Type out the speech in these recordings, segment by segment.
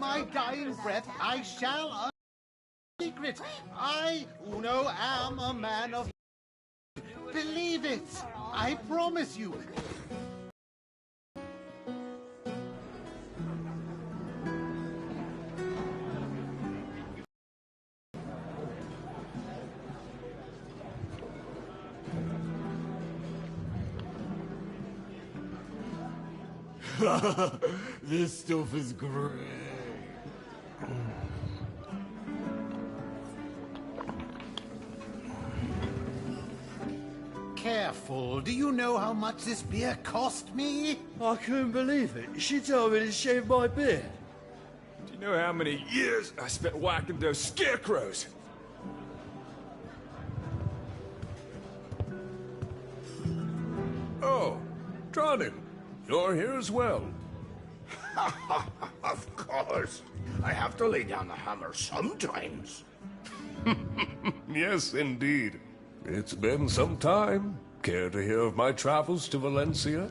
my dying breath, I shall secret. I, Uno, am a man of... Believe it! I promise you. This stuff is great. Careful. Do you know how much this beer cost me? I couldn't believe it. She told me to shave my beard. Do you know how many years I spent whacking those scarecrows? Oh, Dronin, you're here as well. Of course. I have to lay down the hammer sometimes. Yes, indeed. It's been some time. Care to hear of my travels to Valencia?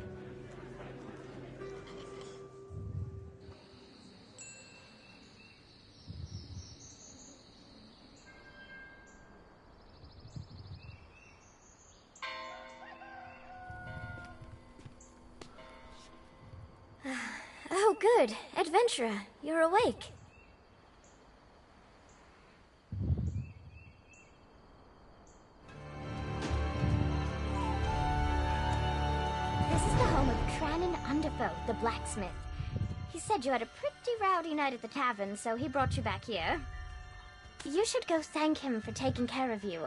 Oh, good. Adventurer, you're awake. This is the home of Trannon Underfoe, the blacksmith. He said you had a pretty rowdy night at the tavern, so he brought you back here. You should go thank him for taking care of you.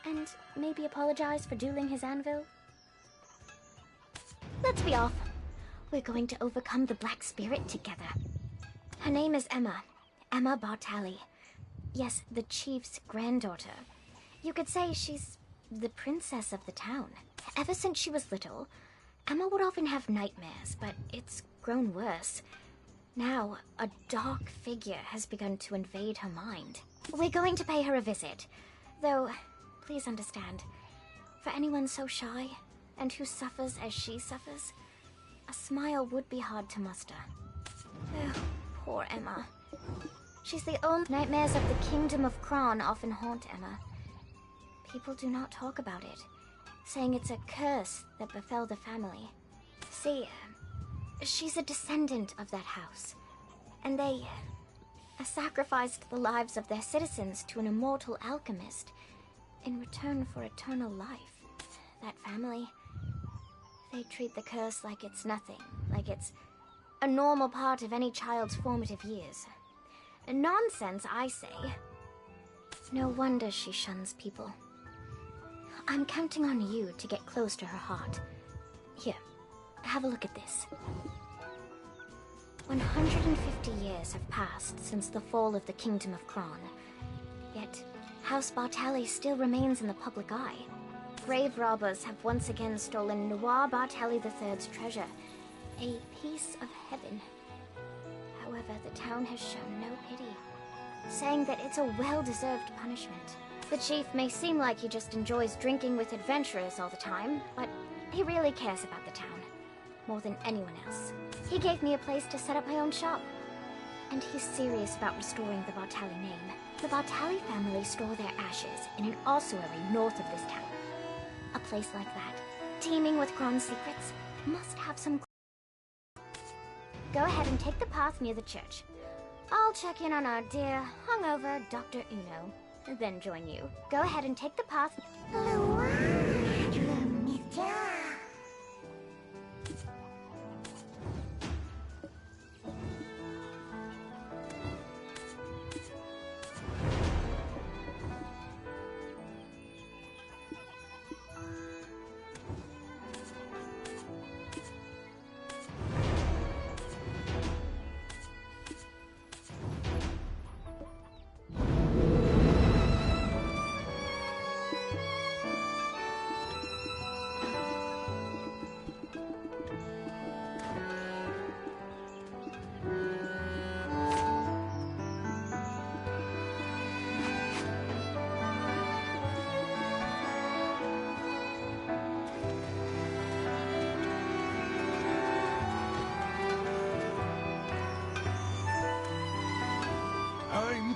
And maybe apologize for dueling his anvil. Let's be off. We're going to overcome the Black Spirit together. Her name is Emma. Emma Bartali. Yes, the chief's granddaughter. You could say she's the princess of the town. Ever since she was little, Emma would often have nightmares, but it's grown worse. Now, a dark figure has begun to invade her mind. We're going to pay her a visit. Though, please understand, for anyone so shy, and who suffers as she suffers, a smile would be hard to muster. Oh, poor Emma. She's the only nightmares of the Kingdom of Kron often haunt Emma. People do not talk about it, saying it's a curse that befell the family. See, she's a descendant of that house, and they sacrificed the lives of their citizens to an immortal alchemist in return for eternal life. That family, they treat the curse like it's nothing, like it's a normal part of any child's formative years. Nonsense, I say. No wonder she shuns people. I'm counting on you to get close to her heart. Here, have a look at this. 150 years have passed since the fall of the Kingdom of Kron. Yet, House Bartali still remains in the public eye. Grave robbers have once again stolen Noir Bartali III's treasure, a piece of heaven. However, the town has shown no pity, saying that it's a well-deserved punishment. The chief may seem like he just enjoys drinking with adventurers all the time, but he really cares about the town, more than anyone else. He gave me a place to set up my own shop, and he's serious about restoring the Bartali name. The Bartali family store their ashes in an ossuary north of this town. A place like that, teeming with Kron secrets, must have some... Go ahead and take the path near the church. I'll check in on our dear, hungover Dr. Uno, and then join you. Go ahead and take the path...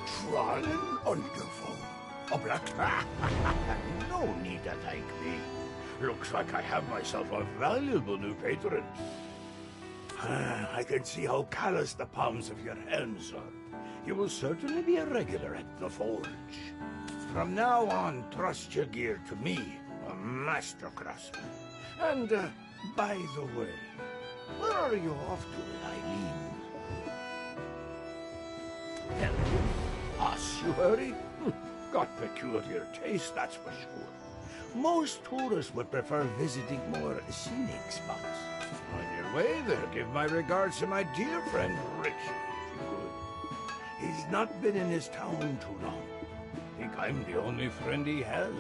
Trollin? Wonderful. A black... No need to thank me. Looks like I have myself a valuable new patron. I can see how callous the palms of your hands are. You will certainly be a regular at the forge. From now on, trust your gear to me, a master craftsman. And, by the way, where are you off to with Eileen? Us, you hurry? Got peculiar taste, that's for sure. Most tourists would prefer visiting more scenic spots. On your way there, give my regards to my dear friend Rich, if you would. He's not been in his town too long. Think I'm the only friend he has.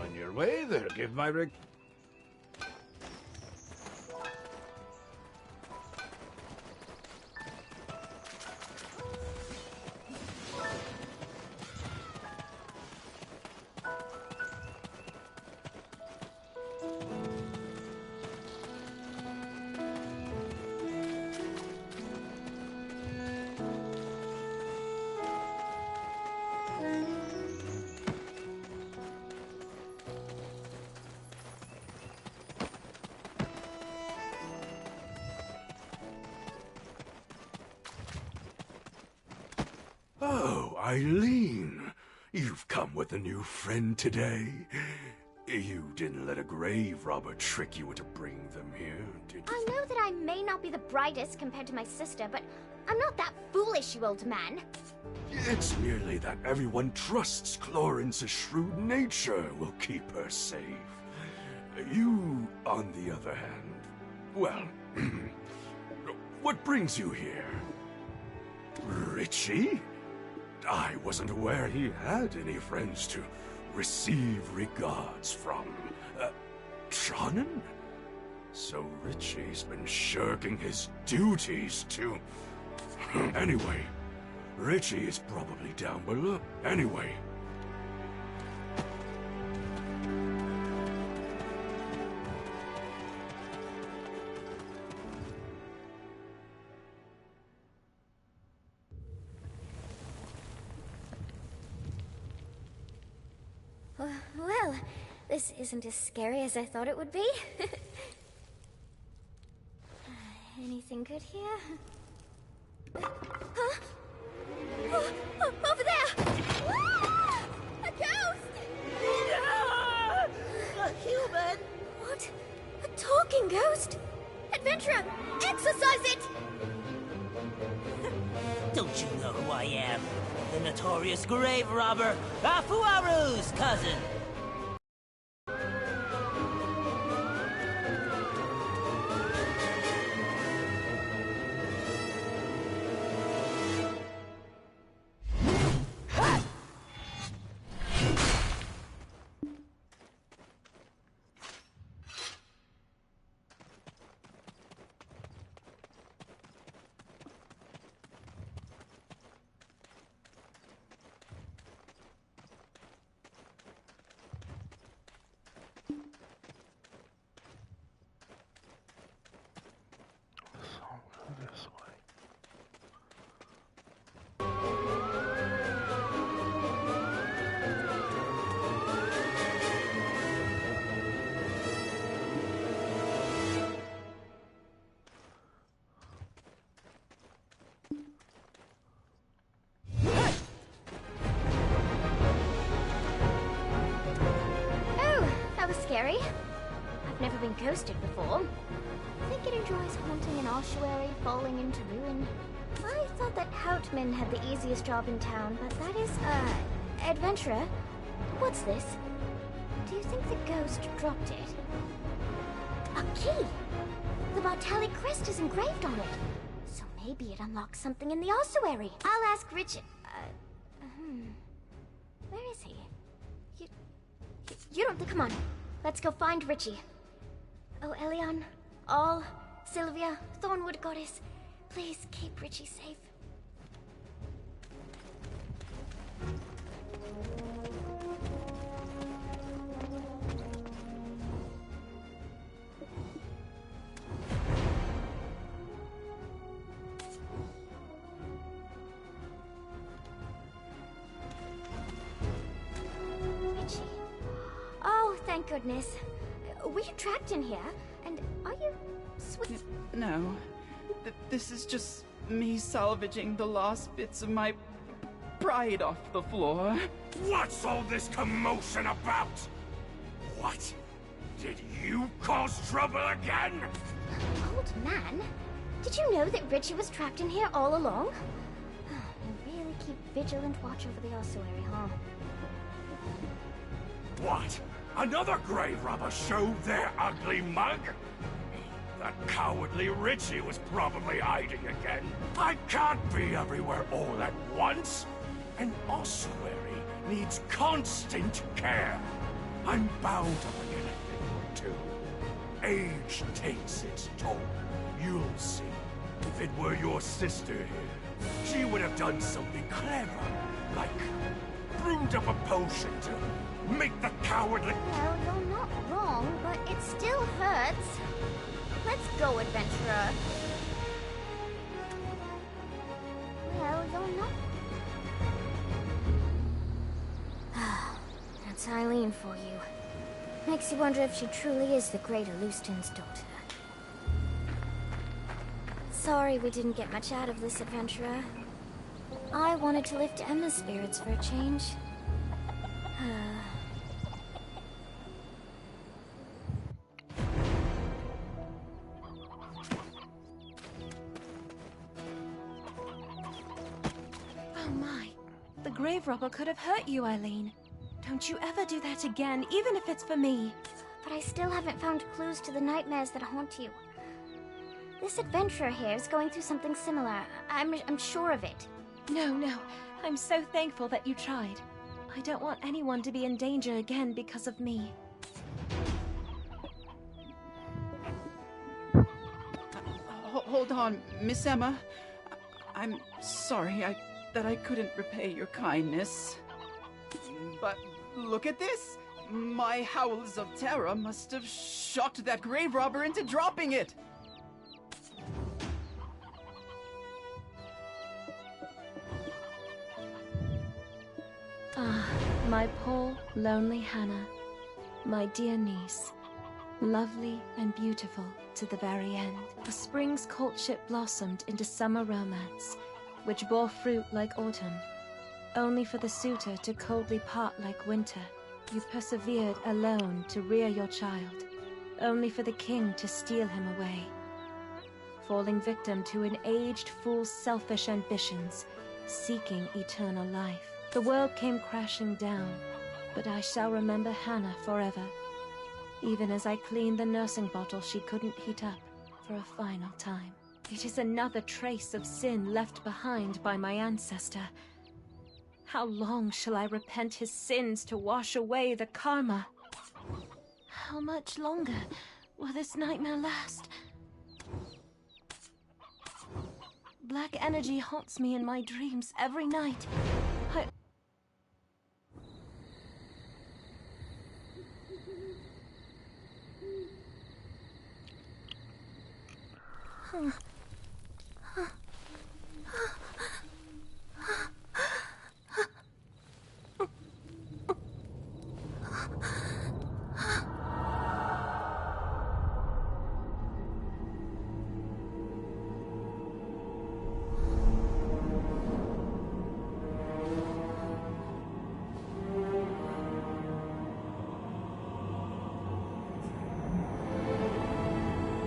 On your way there, give my Oh, Eileen, you've come with a new friend today. You didn't let a grave robber trick you into bringing them here, did you? I know that I may not be the brightest compared to my sister, but I'm not that foolish, you old man. It's merely that everyone trusts Clorin's shrewd nature will keep her safe. You, on the other hand, well, what brings you here? Richie? I wasn't aware he had any friends to receive regards from. Tronin? So Richie's been shirking his duties to... Anyway, Richie is probably down below. Anyway. Well, this isn't as scary as I thought it would be. Anything good here? Huh? Over there! Ah! A ghost! A human! What? A talking ghost? Adventurer, exorcise it! Don't you know who I am? The notorious grave robber, Afuaru's cousin! scary. I've never been ghosted before. I think it enjoys haunting an ossuary, falling into ruin. I thought that Houtman had the easiest job in town, but that is, adventurer. What's this? Do you think the ghost dropped it? A key! The Bartali crest is engraved on it. So maybe it unlocks something in the ossuary. I'll ask Richard. Where is he? You don't think... Come on. Let's go find Richie. Oh, Elion, All, Sylvia, Thornwood Goddess, please keep Richie safe. Richie. Oh, thank goodness. Were you trapped in here? And are you sweet? No. This is just me salvaging the last bits of my pride off the floor. What's all this commotion about? What? Did you cause trouble again? Old man? Did you know that Richie was trapped in here all along? You really keep vigilant watch over the ossuary, huh? What? Another grave robber showed their ugly mug? That cowardly Richie was probably hiding again. I can't be everywhere all at once. An ossuary needs constant care. I'm bound to forget a thing or two. Age takes its toll. You'll see. If it were your sister here, she would have done something clever, like brewed up a potion to make the cowardly... Well, you're not wrong, but it still hurts. Let's go, adventurer. Well, you're not... That's Eileen for you. Makes you wonder if she truly is the great Alustin's daughter. Sorry we didn't get much out of this, adventurer. I wanted to lift Emma's spirits for a change. Oh my. The grave robber could have hurt you, Eileen. Don't you ever do that again, even if it's for me. But I still haven't found clues to the nightmares that haunt you. This adventurer here is going through something similar. I'm sure of it. No. I'm so thankful that you tried. I don't want anyone to be in danger again because of me. Hold on, Miss Emma. I'm sorry that I couldn't repay your kindness. But look at this! My howls of terror must have shocked that grave robber into dropping it! Ah, my poor, lonely Hannah. My dear niece. Lovely and beautiful to the very end. A spring's courtship blossomed into summer romance, which bore fruit like autumn. Only for the suitor to coldly part like winter. You persevered alone to rear your child. Only for the king to steal him away. Falling victim to an aged fool's selfish ambitions, seeking eternal life. The world came crashing down, but I shall remember Hannah forever. Even as I cleaned the nursing bottle she couldn't heat up for a final time. It is another trace of sin left behind by my ancestor. How long shall I repent his sins to wash away the karma? How much longer will this nightmare last? Black energy haunts me in my dreams every night.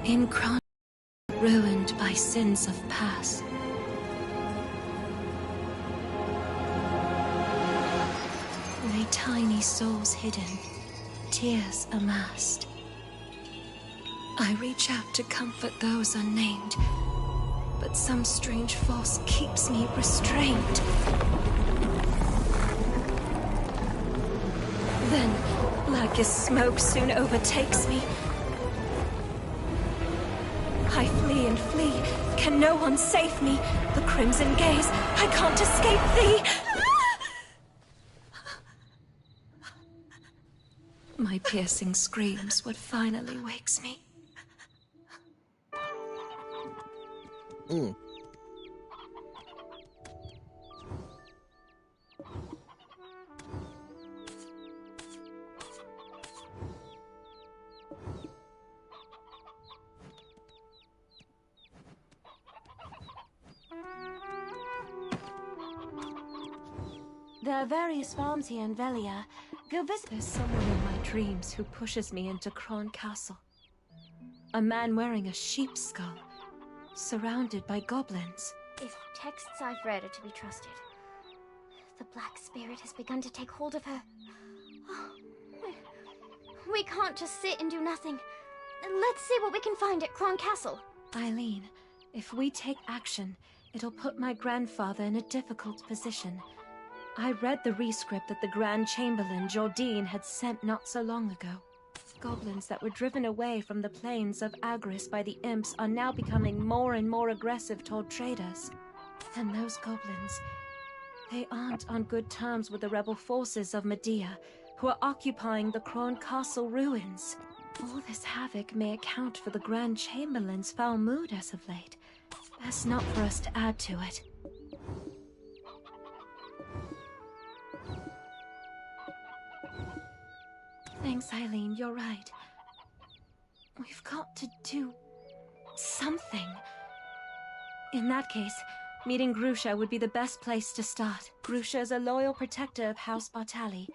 In Kron, ruined by sins of past. Lay tiny souls hidden, tears amassed. I reach out to comfort those unnamed, but some strange force keeps me restrained. Then, like as smoke soon overtakes me, I flee and flee. Can no one save me? The crimson gaze, I can't escape thee! My piercing screams what finally wakes me. There are various farms here in Velia. Go visit. There's someone in my dreams who pushes me into Kron Castle. A man wearing a sheep's skull, surrounded by goblins. If texts I've read are to be trusted, the Black Spirit has begun to take hold of her. Oh, we can't just sit and do nothing. Let's see what we can find at Kron Castle. Eileen, if we take action, it'll put my grandfather in a difficult position. I read the rescript that the Grand Chamberlain, Jordine, had sent not so long ago. Goblins that were driven away from the plains of Agris by the imps are now becoming more and more aggressive toward traders. And those goblins, they aren't on good terms with the rebel forces of Medea, who are occupying the Kron Castle ruins. All this havoc may account for the Grand Chamberlain's foul mood as of late. Best not for us to add to it. Thanks, Eileen, you're right. We've got to do something. In that case, meeting Grusha would be the best place to start. Grusha is a loyal protector of House Bartali.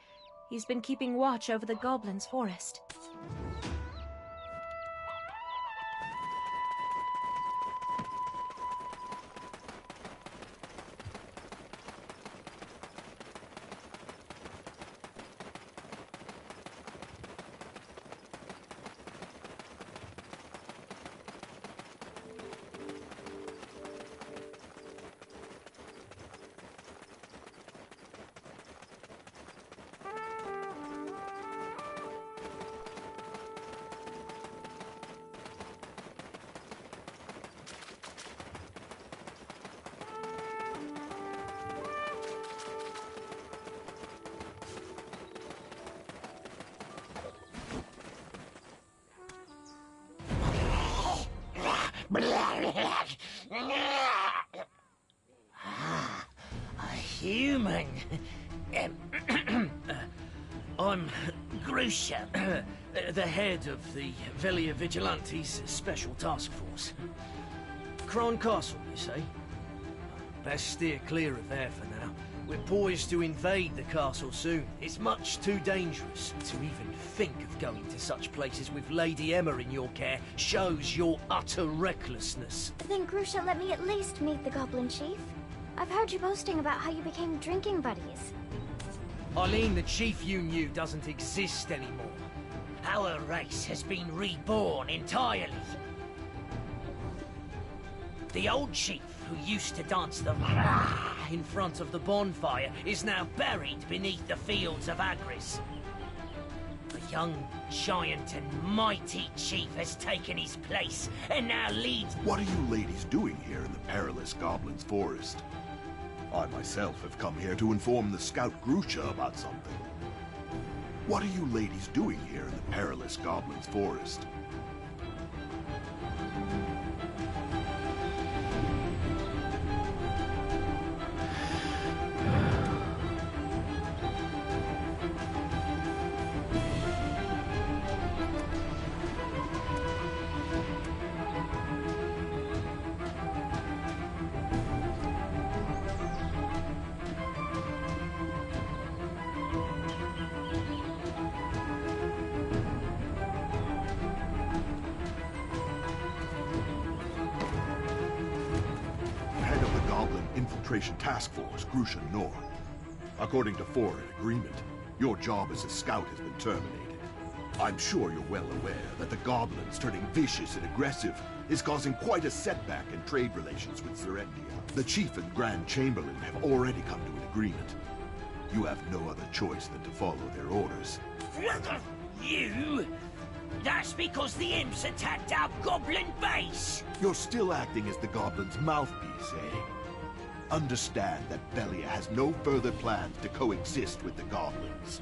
He's been keeping watch over the Goblins' forest. A human. I'm Grusha, the head of the Velia Vigilantes Special Task Force. Kron Castle, you say? Best steer clear of there for now. We're poised to invade the castle soon. It's much too dangerous to even think of going to such places with Lady Emma in your care. Shows your utter recklessness. Then Grusha, let me at least meet the Goblin Chief. I've heard you boasting about how you became drinking buddies. Eileen, the chief you knew doesn't exist anymore. Our race has been reborn entirely. The old chief who used to dance the in front of the bonfire is now buried beneath the fields of Agris. A young, giant and mighty chief has taken his place and now leads... What are you ladies doing here in the perilous Goblin's forest? I myself have come here to inform the scout Grusha about something. What are you ladies doing here in the perilous Goblin's forest? Infiltration Task Force, Grusha North. According to foreign agreement, your job as a scout has been terminated. I'm sure you're well aware that the goblins turning vicious and aggressive is causing quite a setback in trade relations with Serendia. The Chief and Grand Chamberlain have already come to an agreement. You have no other choice than to follow their orders. You? That's because the imps attacked our goblin base! You're still acting as the goblins' mouthpiece, eh? Understand that Velia has no further plans to coexist with the goblins.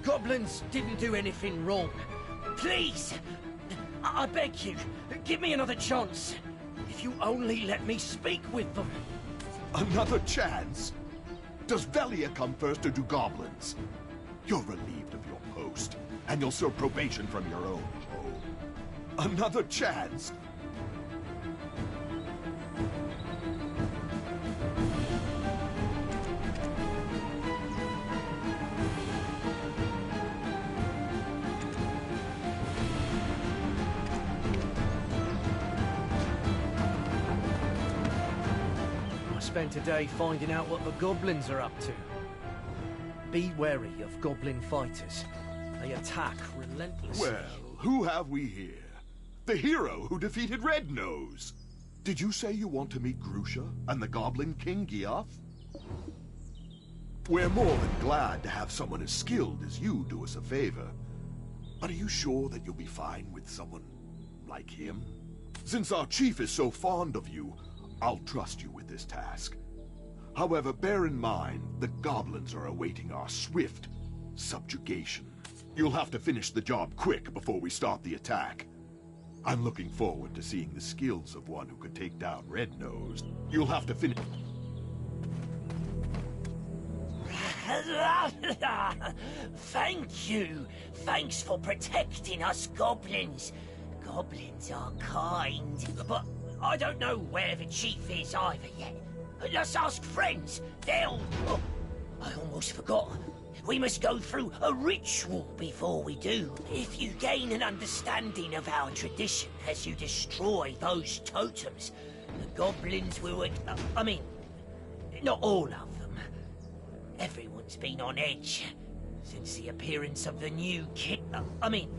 Goblins didn't do anything wrong. Please! I beg you, give me another chance. If you only let me speak with them. Another chance? Does Velia come first or do goblins? You're relieved of your post, and you'll serve probation from your own home. Another chance? Spent today finding out what the goblins are up to. Be wary of goblin fighters. They attack relentlessly. Well, who have we here? The hero who defeated Red Nose! Did you say you want to meet Grusha and the Goblin King Giath? We're more than glad to have someone as skilled as you do us a favor. But are you sure that you'll be fine with someone like him? Since our chief is so fond of you, I'll trust you with this task. However, bear in mind, the goblins are awaiting our swift subjugation. You'll have to finish the job quick before we start the attack. I'm looking forward to seeing the skills of one who could take down Red Nose. You'll have to finish... Thank you. Thanks for protecting us goblins. Goblins are kind, but I don't know where the chief is either yet. Let's ask friends. They'll... Oh, I almost forgot. We must go through a ritual before we do. If you gain an understanding of our tradition as you destroy those totems, the goblins will... I mean, not all of them. Everyone's been on edge since the appearance of the new king. I mean...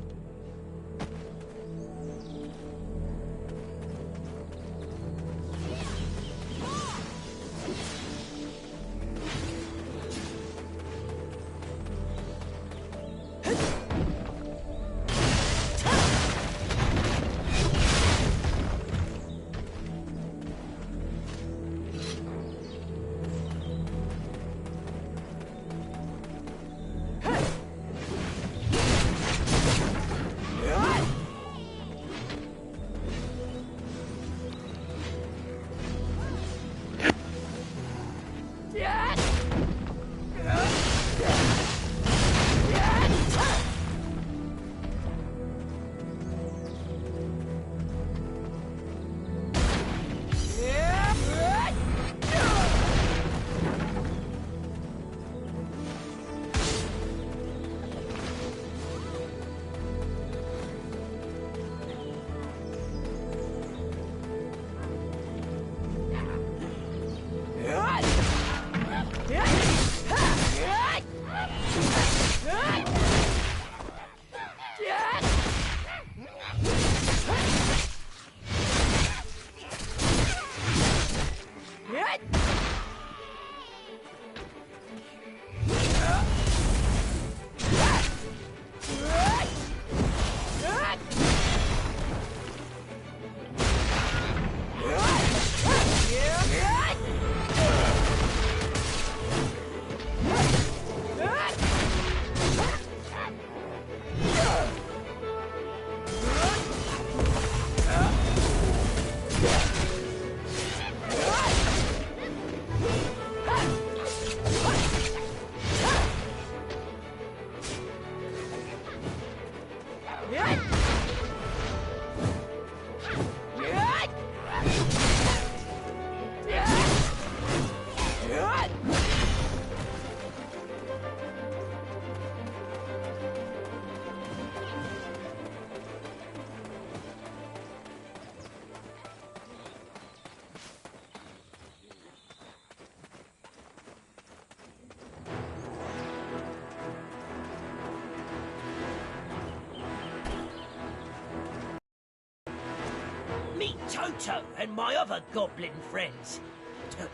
Toto and my other goblin friends.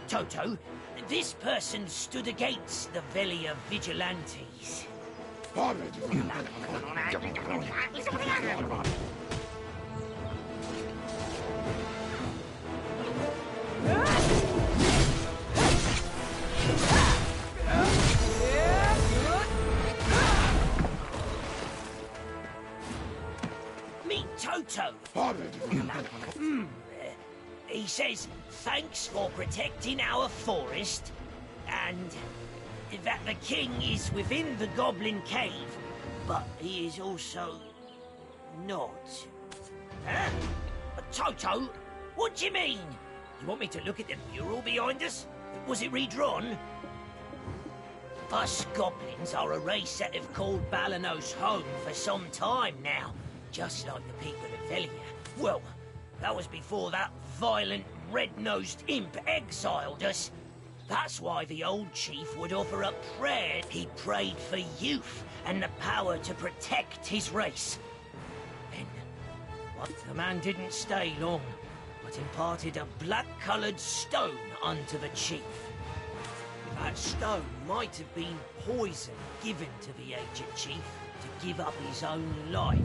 Toto, this person stood against the Velia Vigilantes. Meet Toto. He says thanks for protecting our forest, and that the king is within the goblin cave, but he is also not. Huh? Toto, what do you mean? You want me to look at the mural behind us? Was it redrawn? Us goblins are a race that have called Balanos home for some time now, just like the people of Velia. Well, that was before that violent, red-nosed imp exiled us. That's why the old chief would offer up prayer. He prayed for youth and the power to protect his race. Then, the man didn't stay long, but imparted a black-coloured stone unto the chief. That stone might have been poison given to the aged chief to give up his own life.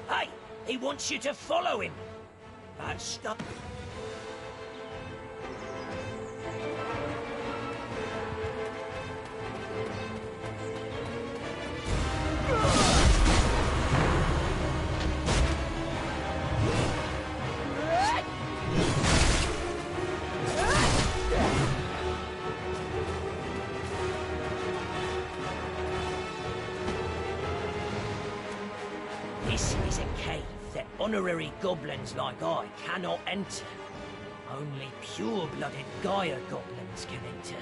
Hey, he wants you to follow him. That stone... This is a cave that honorary goblins like I cannot enter. Only pure-blooded Gaia goblins can enter.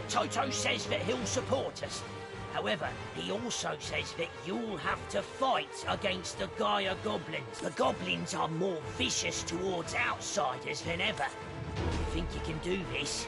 Toto says that he'll support us. However, he also says that you'll have to fight against the Gaia goblins. The goblins are more vicious towards outsiders than ever. You think you can do this?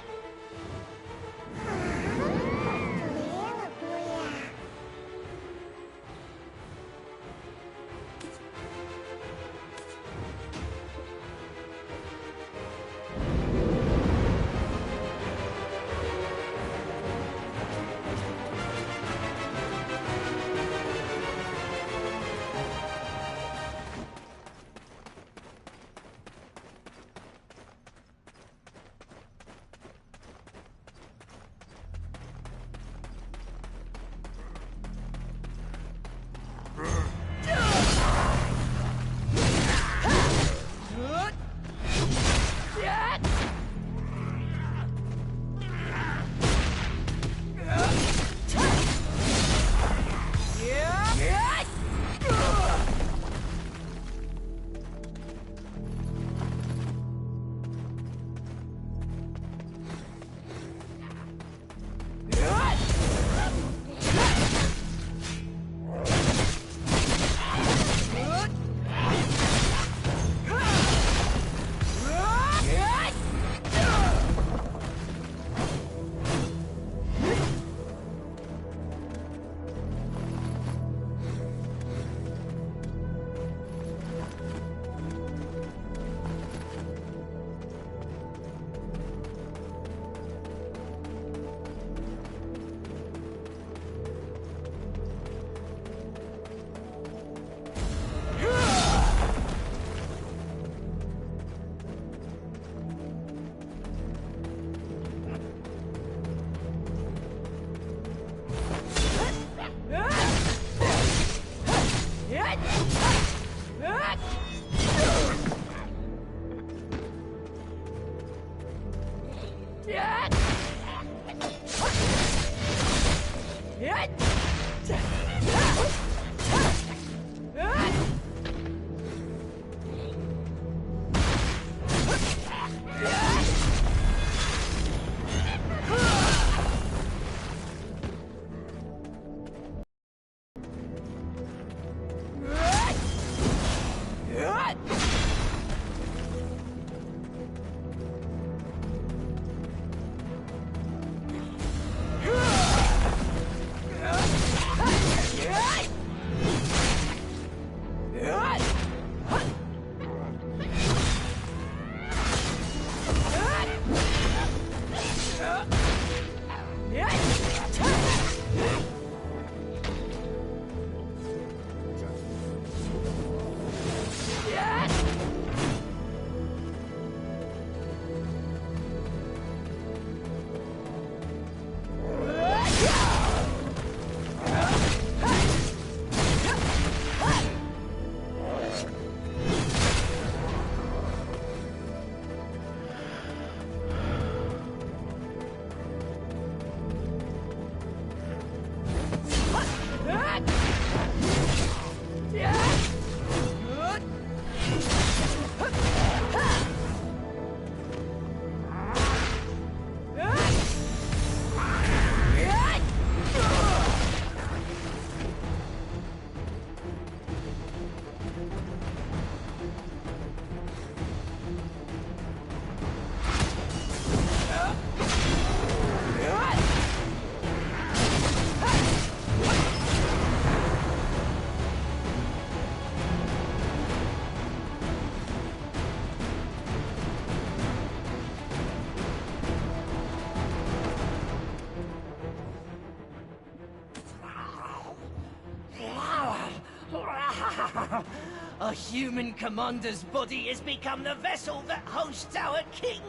A human commander's body has become the vessel that hosts our king.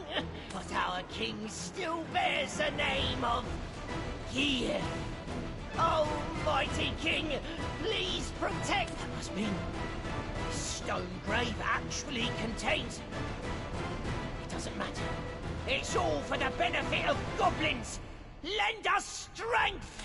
But our king still bears the name of Kiev. Almighty King, please protect. That must mean this stone grave actually contains him. It doesn't matter. It's all for the benefit of goblins. Lend us strength.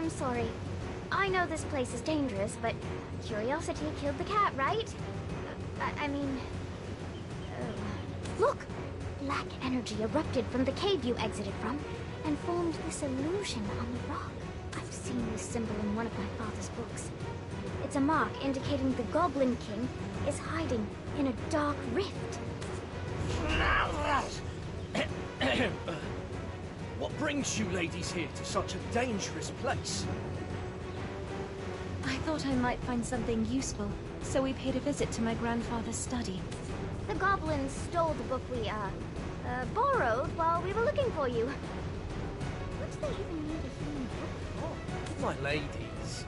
I'm sorry. I know this place is dangerous, but curiosity killed the cat, right? I mean... Look! Black energy erupted from the cave you exited from, and formed this illusion on the rock. I've seen this symbol in one of my father's books. It's a mark indicating the Goblin King is hiding in a dark rift. What brings you ladies here to such a dangerous place? I thought I might find something useful, so we paid a visit to my grandfather's study. The goblins stole the book we, borrowed while we were looking for you. What do they even need a human book for? My ladies,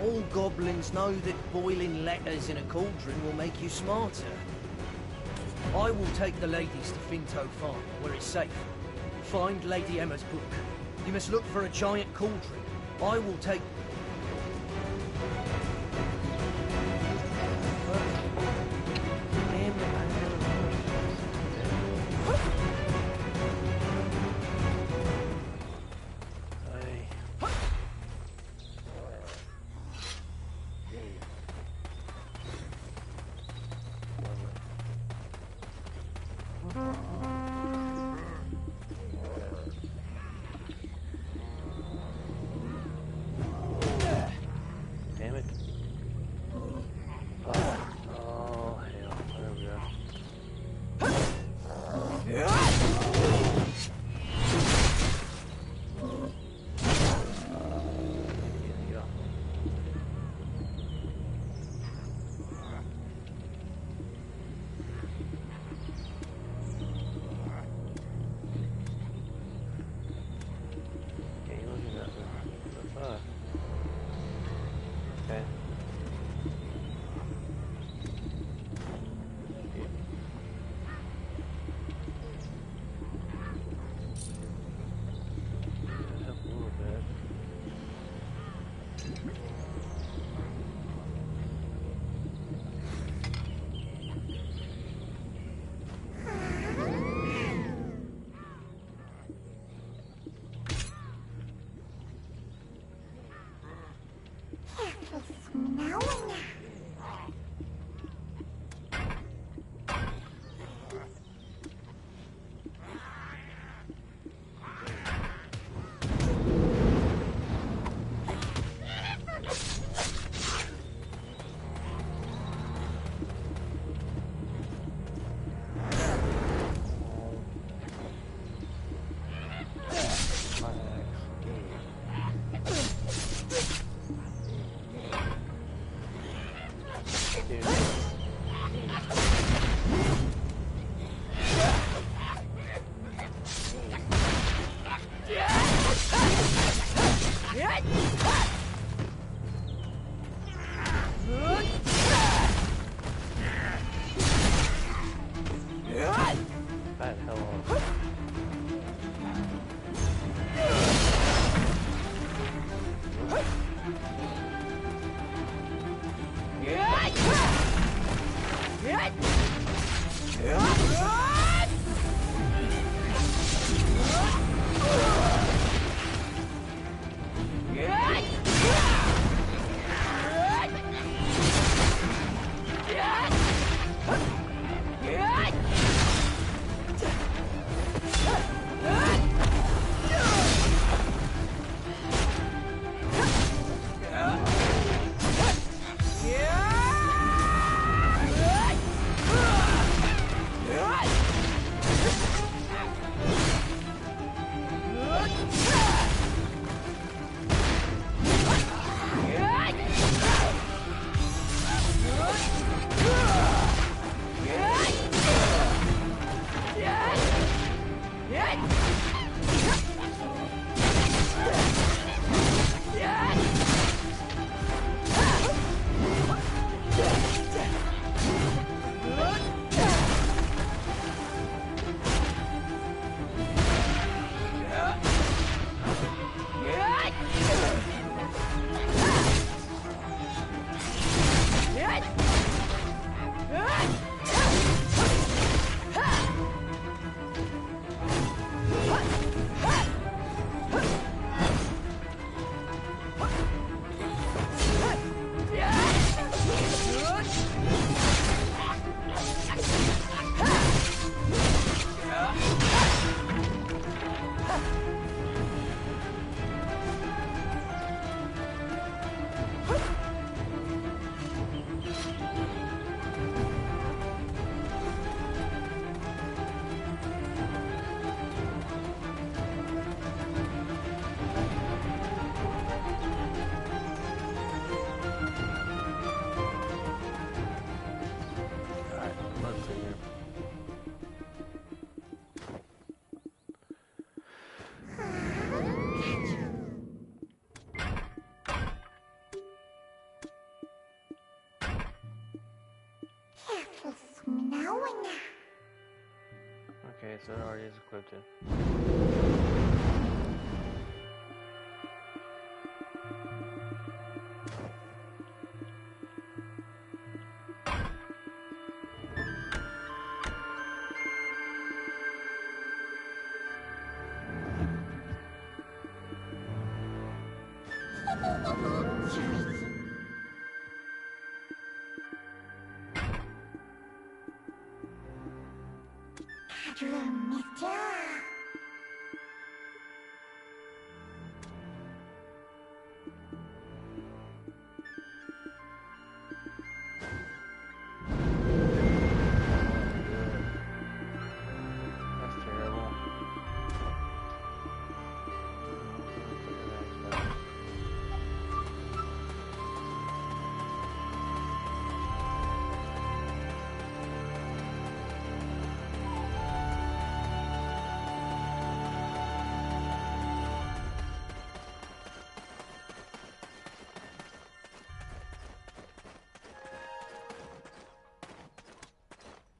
all goblins know that boiling letters in a cauldron will make you smarter. I will take the ladies to Finto Farm, where it's safe. Find Lady Emma's book. You must look for a giant cauldron. I will take... Damn it. Oh, hell. There we go. Okay, so it already is equipped in. That's terrible.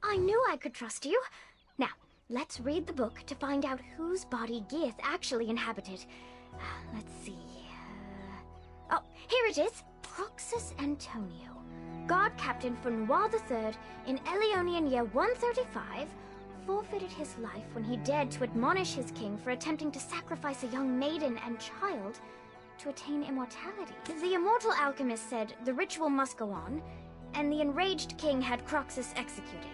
I knew I could trust you. Now, let's read the book to find out whose body Geath actually inhabited. Let's see. Oh, here it is. Croxus Antonio, guard captain for Noir III in Elionian year 135, forfeited his life when he dared to admonish his king for attempting to sacrifice a young maiden and child to attain immortality. The immortal alchemist said the ritual must go on, and the enraged king had Croxus executed,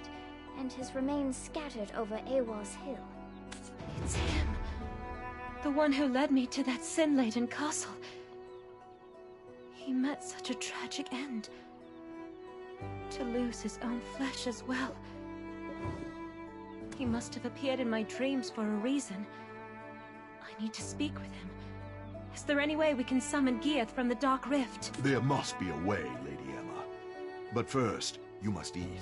and his remains scattered over Awar's hill. It's him. The one who led me to that sin-laden castle. He met such a tragic end. To lose his own flesh as well. He must have appeared in my dreams for a reason. I need to speak with him. Is there any way we can summon Geath from the Dark Rift? There must be a way, Lady Emma. But first, you must eat.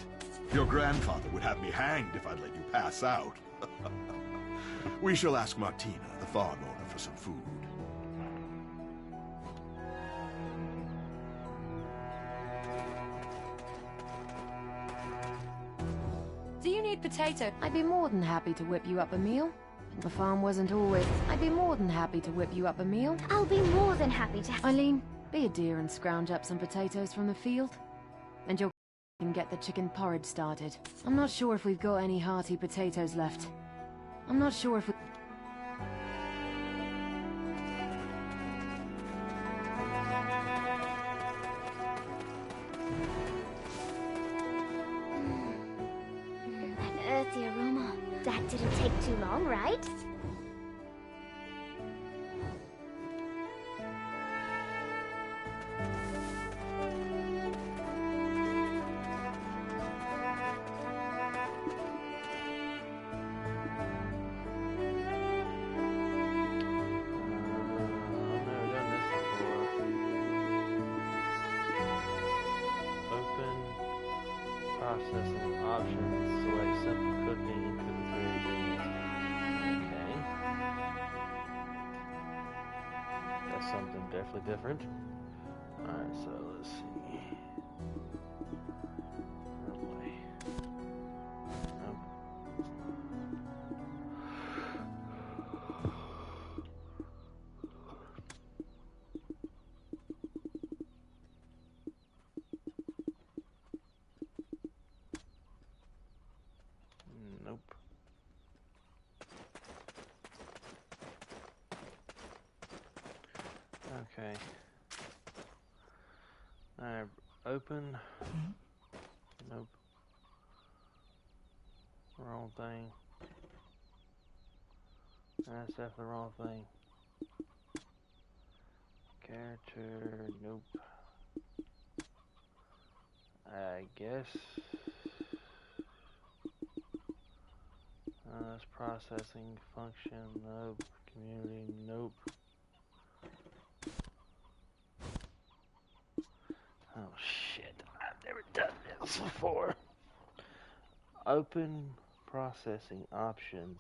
Your grandfather would have me hanged if I'd let you pass out. We shall ask Martina, the farm owner, for some food. Do you need potato? I'd be more than happy to whip you up a meal. The farm wasn't always... I'd be more than happy to whip you up a meal. I'll be more than happy to... Eileen, be a dear and scrounge up some potatoes from the field. And your can get the chicken porridge started. I'm not sure if we've got any hearty potatoes left. I'm not sure if we... An earthy aroma. That didn't take too long, right? Processing options, select simple cooking and cook variations. Okay. That's something definitely different. Alright, so let's see. Oh boy. Nope. Nope. Okay. Alright, open. Nope. Wrong thing. That's definitely the wrong thing. Character, nope. I guess. That's processing function, nope. Community, nope. Oh shit, I've never done this before. Open processing options.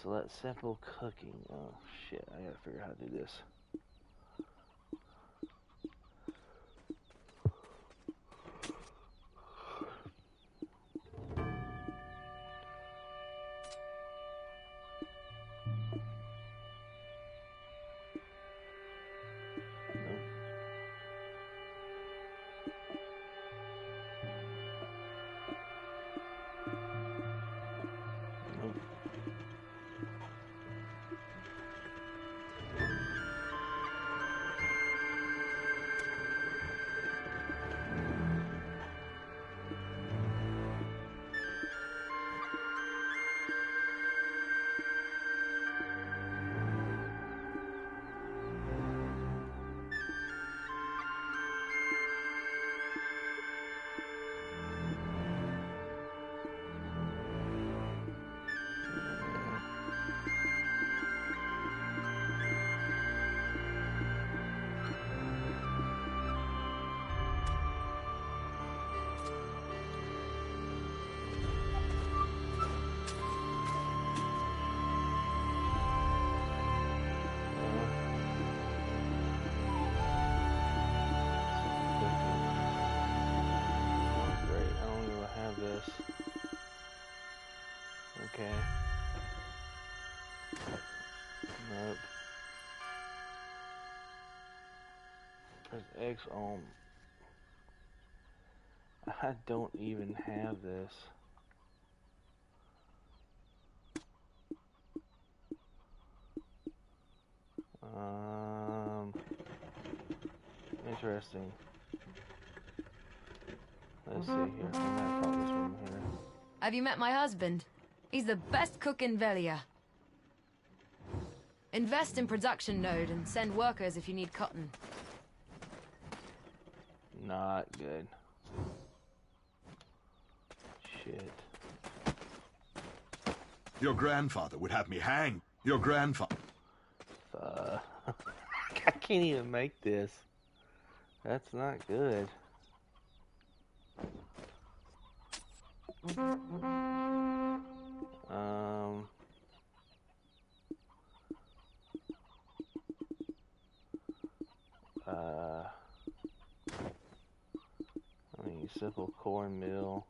Select simple cooking. Oh shit, I gotta figure out how to do this. Okay. Nope. There's X on. I don't even have this. Interesting. Let's see here. I might call this one here. Have you met my husband? He's the best cook in Velia. Invest in production node and send workers if you need cotton. Not good. Shit. Your grandfather would have me hanged. Your grandfather. I can't even make this. That's not good. I mean, simple cornmeal.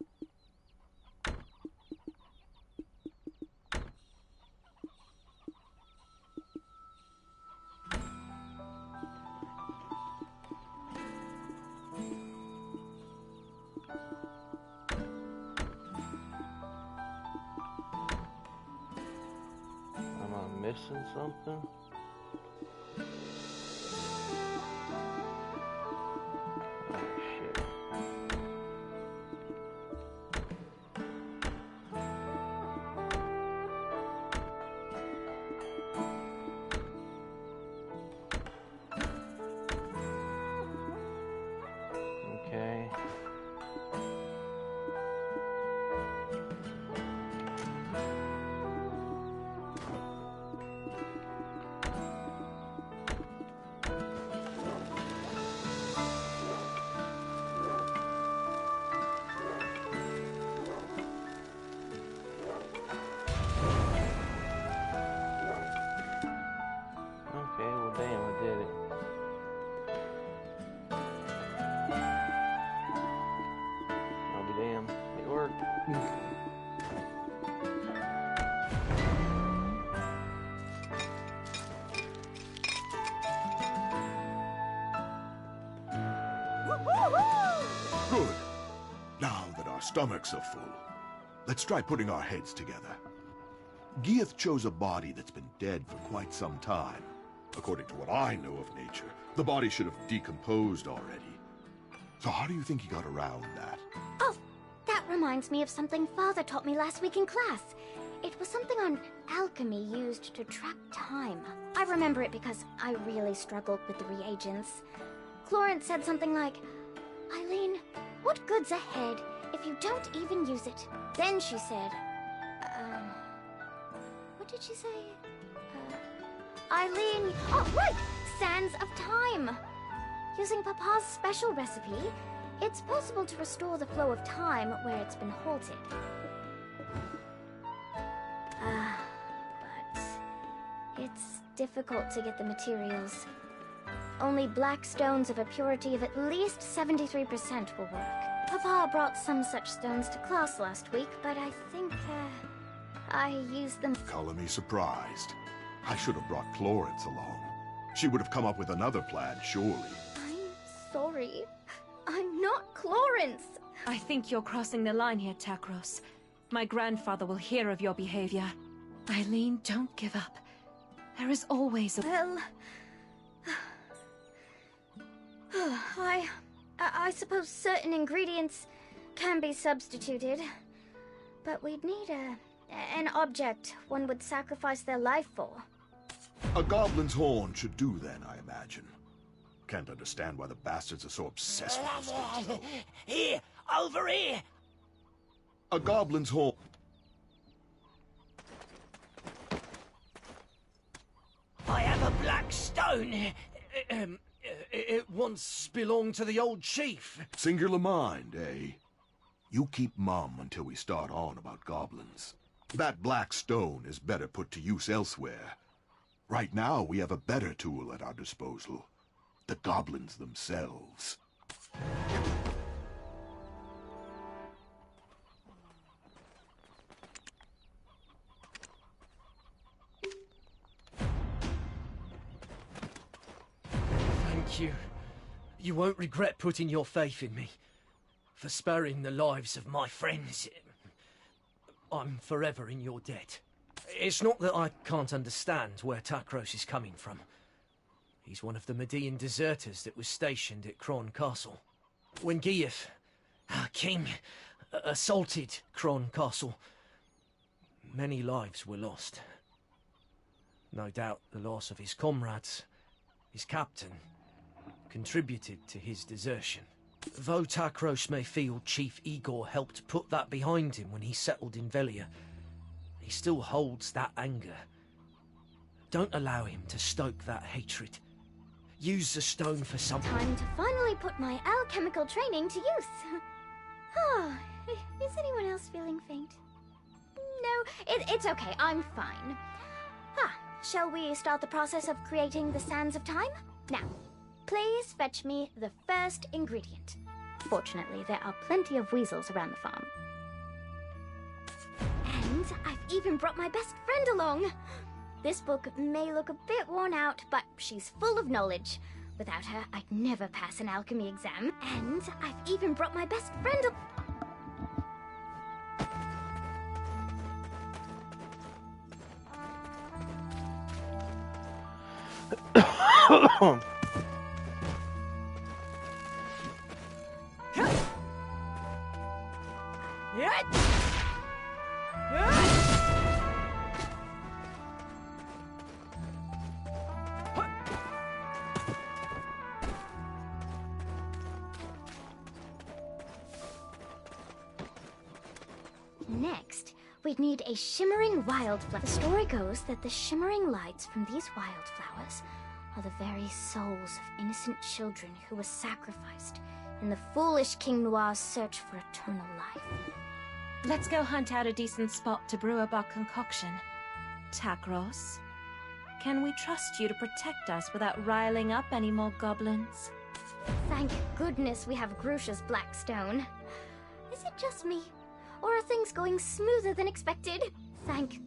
Am I missing something? Okay. Okay, well damn, I did it. I'll be damned. It worked. Good. Now that our stomachs are full, let's try putting our heads together. Gieth chose a body that's been dead for quite some time. According to what I know of nature, the body should have decomposed already. So how do you think he got around that? Oh, that reminds me of something Father taught me last week in class. It was something on alchemy used to track time. I remember it because I really struggled with the reagents. Florence said something like, "Eileen, what good's ahead if you don't even use it?" Then she said, what did she say? Eileen, oh right, Sands of Time. Using Papa's special recipe, it's possible to restore the flow of time where it's been halted. But it's difficult to get the materials. Only black stones of a purity of at least 73% will work. Papa brought some such stones to class last week, but I think, I used them. Color me surprised. I should have brought Florence along. She would have come up with another plan, surely. I'm sorry. I'm not Florence. I think you're crossing the line here, Takros. My grandfather will hear of your behavior. Eileen, don't give up. There is always a... Well... I suppose certain ingredients can be substituted. But we'd need an object one would sacrifice their life for. A goblin's horn should do then, I imagine. Can't understand why the bastards are so obsessed with this thing, though. Here! Over here! A goblin's horn... I have a black stone. It once belonged to the old chief. Singular mind, eh? You keep mum until we start on about goblins. That black stone is better put to use elsewhere. Right now, we have a better tool at our disposal. The goblins themselves. Thank you. You won't regret putting your faith in me. For sparing the lives of my friends. I'm forever in your debt. It's not that I can't understand where Takros is coming from. He's one of the Median deserters that was stationed at Kron Castle. When Gieth, our king, assaulted Kron Castle, many lives were lost. No doubt the loss of his comrades, his captain, contributed to his desertion. Though Takros may feel Chief Igor helped put that behind him when he settled in Velia, he still holds that anger. Don't allow him to stoke that hatred. Use the stone for something. Time to finally put my alchemical training to use. Ah, is anyone else feeling faint? No, it's okay, I'm fine. Shall we start the process of creating the Sands of Time? Now, please fetch me the first ingredient. Fortunately, there are plenty of weasels around the farm. And I've even brought my best friend along. This book may look a bit worn out, but she's full of knowledge. Without her, I'd never pass an alchemy exam. And I've even brought my best friend Next, we'd need a shimmering wildflower. The story goes that the shimmering lights from these wildflowers are the very souls of innocent children who were sacrificed in the foolish King Noir's search for eternal life. Let's go hunt out a decent spot to brew a bog concoction. Takros, can we trust you to protect us without riling up any more goblins? Thank goodness we have Grusha's black stone. Is it just me? Or are things going smoother than expected? Thank...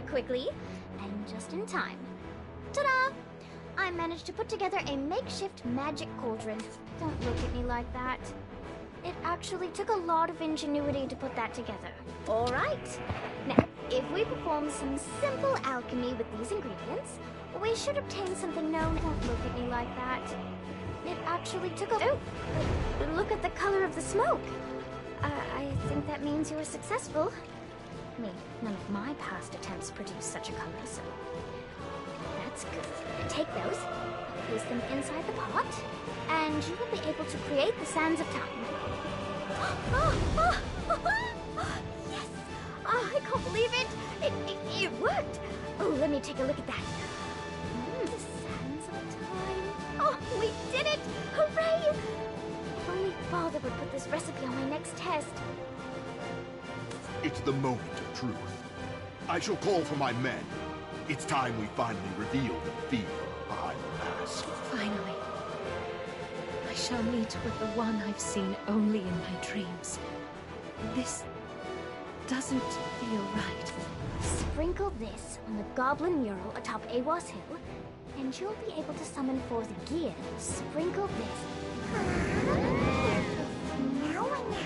quickly, and just in time. Ta-da! I managed to put together a makeshift magic cauldron. Don't look at me like that. It actually took a lot of ingenuity to put that together. Alright. Now, if we perform some simple alchemy with these ingredients, we should obtain something known... Don't look at me like that. It actually took a... Oh! Look at the color of the smoke! I think that means you were successful. I mean, none of my past attempts produced such a color, so... That's good. Take those, place them inside the pot, and you will be able to create the Sands of Time. Yes! Oh, I can't believe it. It worked. Oh, let me take a look at that. The sands of time. Oh, we did it! Hooray! If only Father would put this recipe on my next test. It's the moment of truth. I shall call for my men. It's time we finally reveal the thief behind the mask. Finally. I shall meet with the one I've seen only in my dreams. This doesn't feel right. Sprinkle this on the goblin mural atop Awas Hill, and you'll be able to summon forth gear. Sprinkle this. Now and now.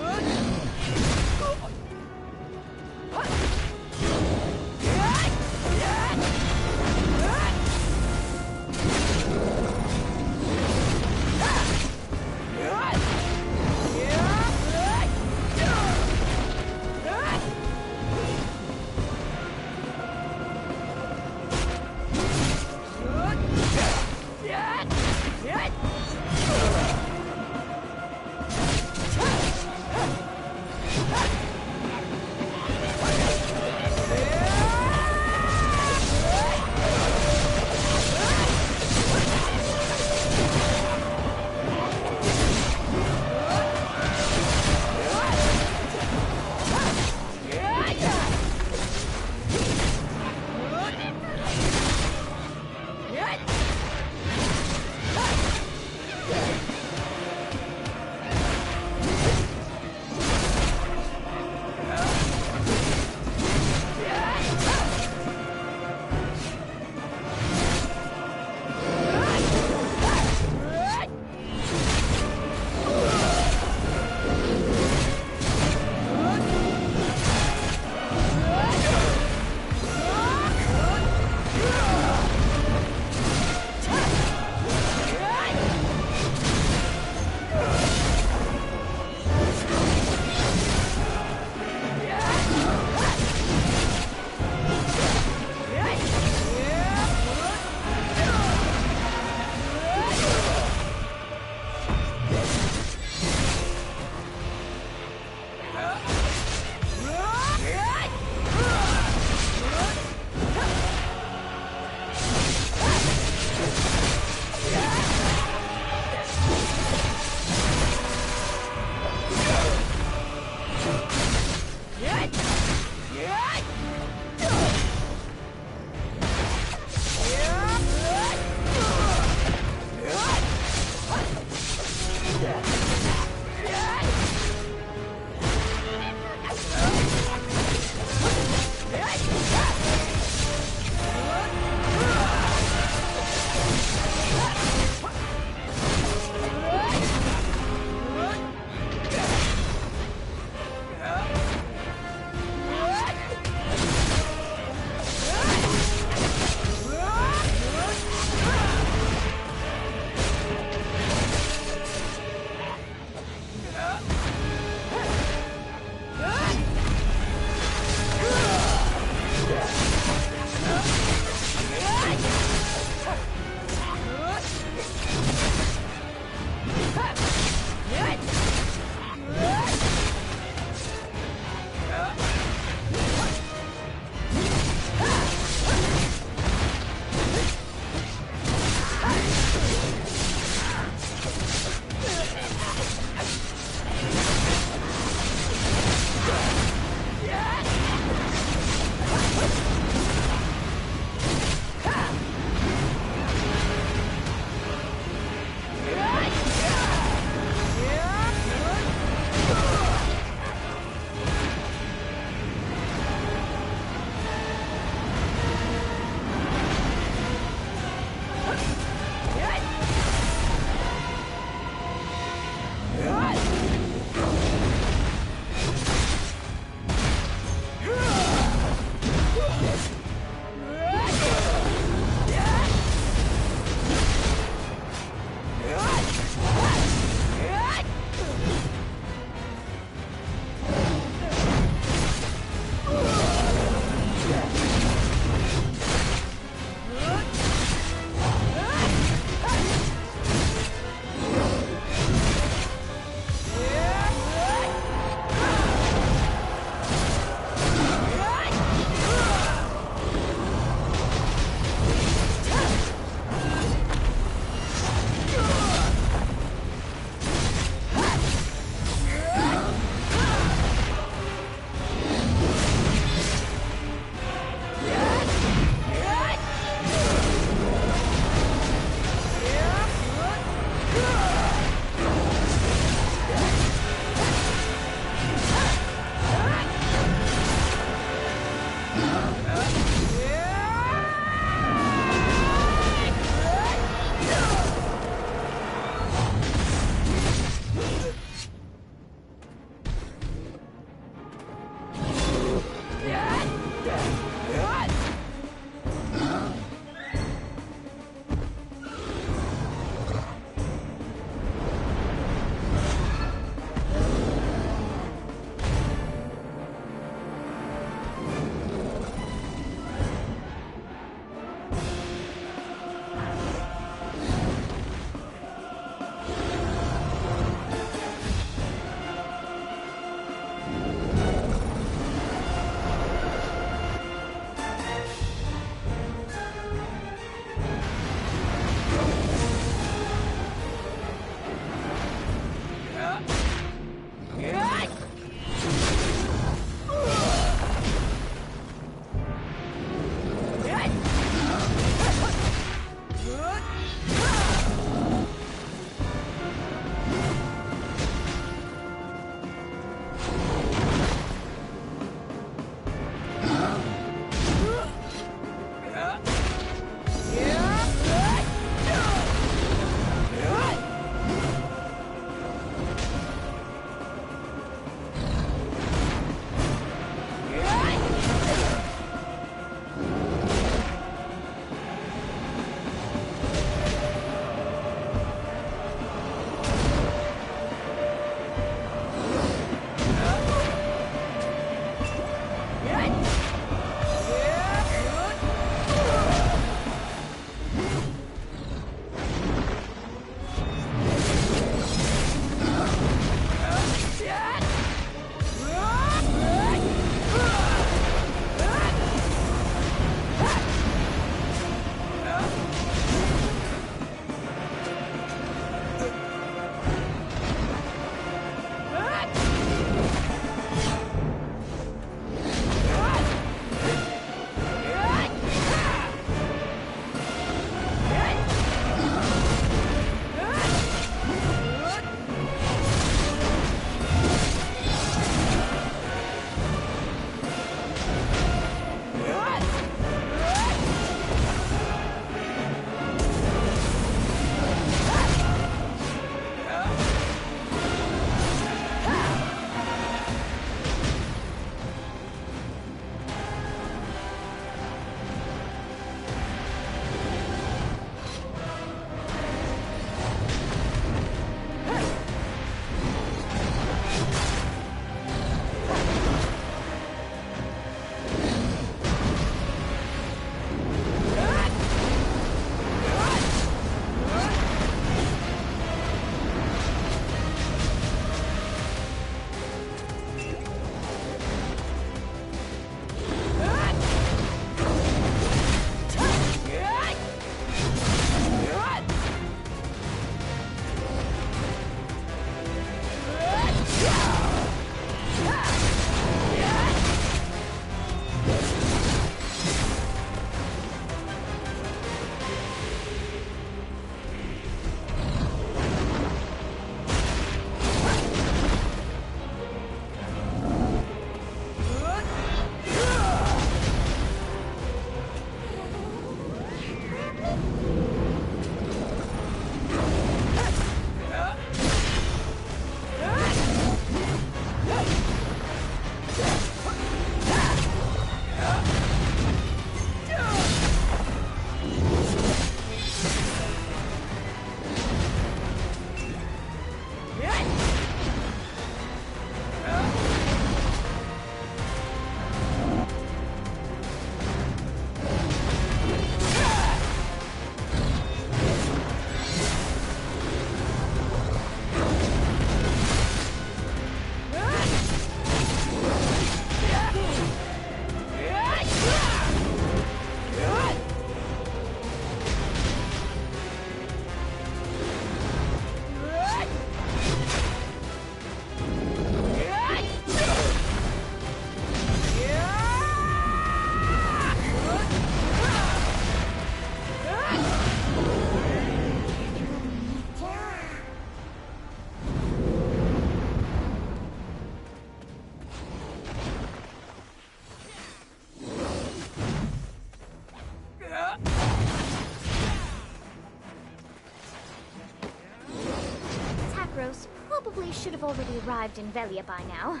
Tagros probably should have already arrived in Velia by now.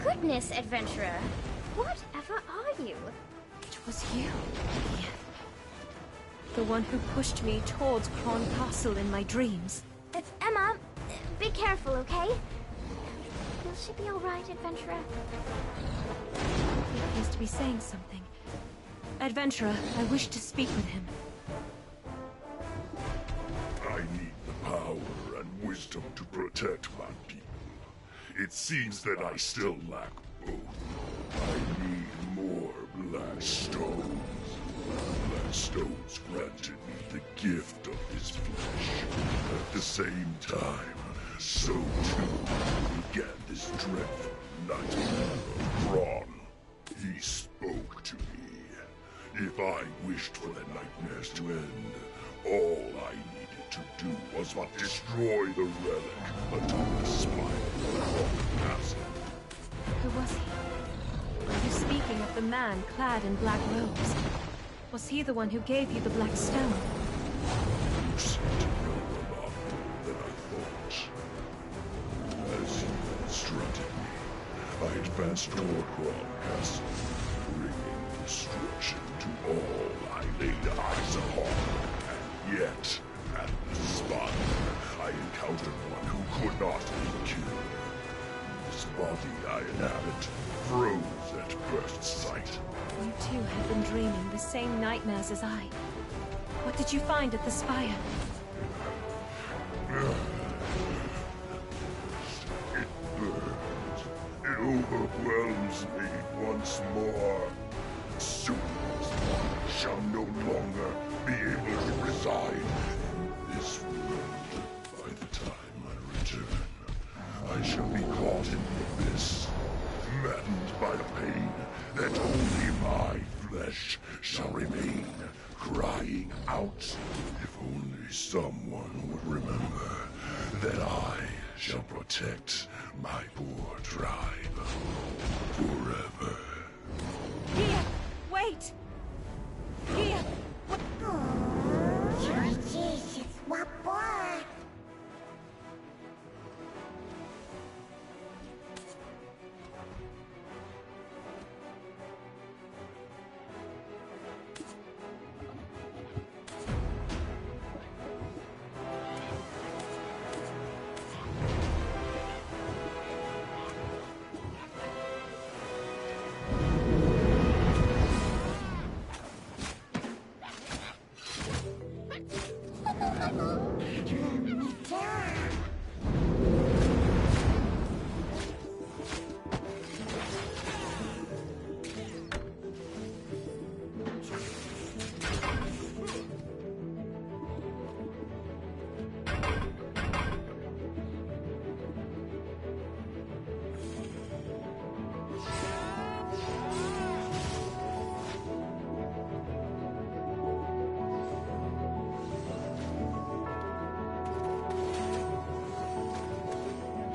Goodness, adventurer. Whatever are you? It was you. The one who pushed me towards Kron Castle in my dreams. Emma, be careful, okay? Will she be alright, adventurer? He appears to be saying something. Adventurer, I wish to speak with him. I need the power and wisdom to protect my people. It seems that I still lack both. I need more black stones. Black stones granted me the gift of his flesh. At the same time, so too began this dreadful nightmare of Kron. He spoke to me. If I wished for the nightmares to end, all I needed to do was but destroy the relic atop the spire of Kron Castle. Who was he? Are you speaking of the man clad in black robes? Was he the one who gave you the black stone? You seem to know a lot more than I thought. As you instructed me, I advanced toward Kron Castle, bringing destruction to all I laid eyes upon. And yet, at the spot, I encountered one who could not be killed. His body I inhabit froze at first sight. You too have been dreaming the same nightmares as I. What did you find at the spire? It burns. It overwhelms me once more. Soon I shall no longer be able to reside in this world. By the time I return, I shall be caught in the abyss, maddened by a pain that only my flesh shall remain, crying out. If only someone would remember that I shall protect my poor tribe forever. Here! Wait! Here!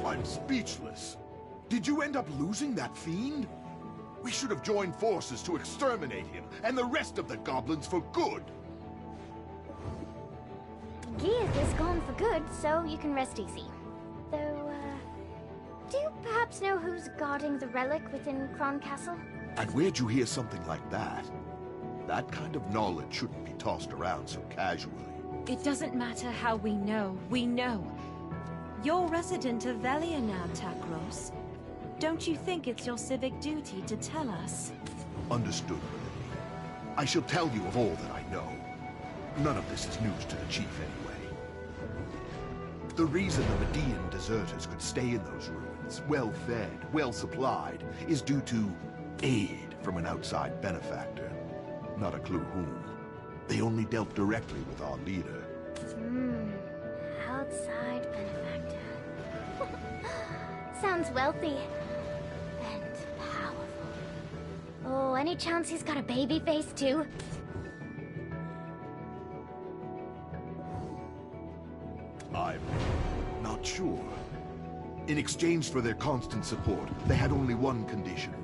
I'm speechless. Did you end up losing that fiend? We should have joined forces to exterminate him and the rest of the goblins for good. Geath is gone for good, so you can rest easy. Though, do you perhaps know who's guarding the relic within Kron Castle? And where'd you hear something like that? That kind of knowledge shouldn't be tossed around so casually. It doesn't matter how we know. We know. You're resident of Velia now, Tagros. Don't you think it's your civic duty to tell us? Understood, Lily. I shall tell you of all that I know. None of this is news to the chief anyway. The reason the Median deserters could stay in those ruins, well-fed, well-supplied, is due to aid from an outside benefactor. Not a clue whom. They only dealt directly with our leader. Outside benefactor. Sounds wealthy. And powerful. Oh, any chance he's got a baby face too? I'm not sure. In exchange for their constant support, they had only one condition.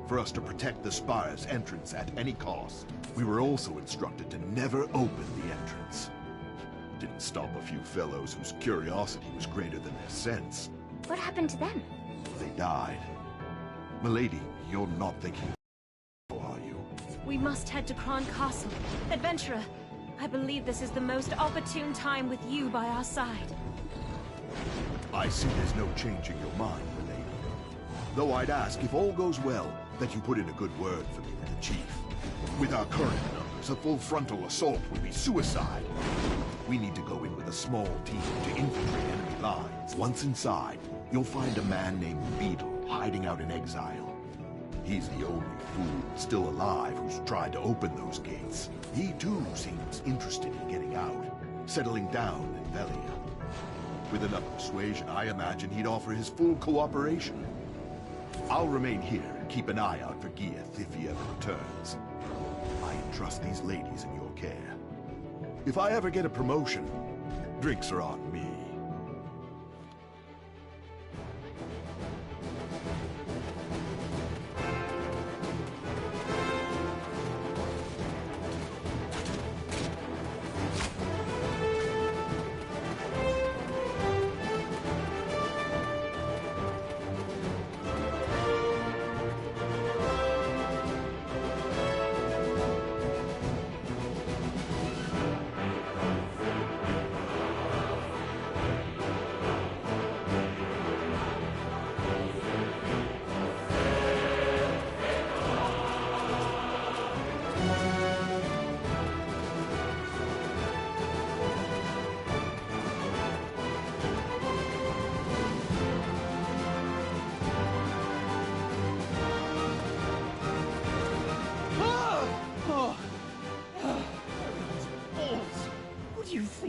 For us to protect the spire's entrance at any cost. We were also instructed to never open the entrance. didn't stop a few fellows whose curiosity was greater than their sense. What happened to them? They died. Milady, you're not thinking, are you? We must head to Kron Castle. Adventurer, I believe this is the most opportune time with you by our side. I see there's no changing your mind, milady. Though I'd ask, if all goes well, that you put in a good word for me with the chief. With our current numbers, a full frontal assault would be suicide. We need to go in with a small team to infiltrate enemy lines. Once inside, you'll find a man named Beetle hiding out in exile. He's the only fool still alive who's tried to open those gates. He too seems interested in getting out, settling down in Velia. With enough persuasion, I imagine he'd offer his full cooperation. I'll remain here and keep an eye out for Gieth if he ever returns. I entrust these ladies in your care. If I ever get a promotion, drinks are on me.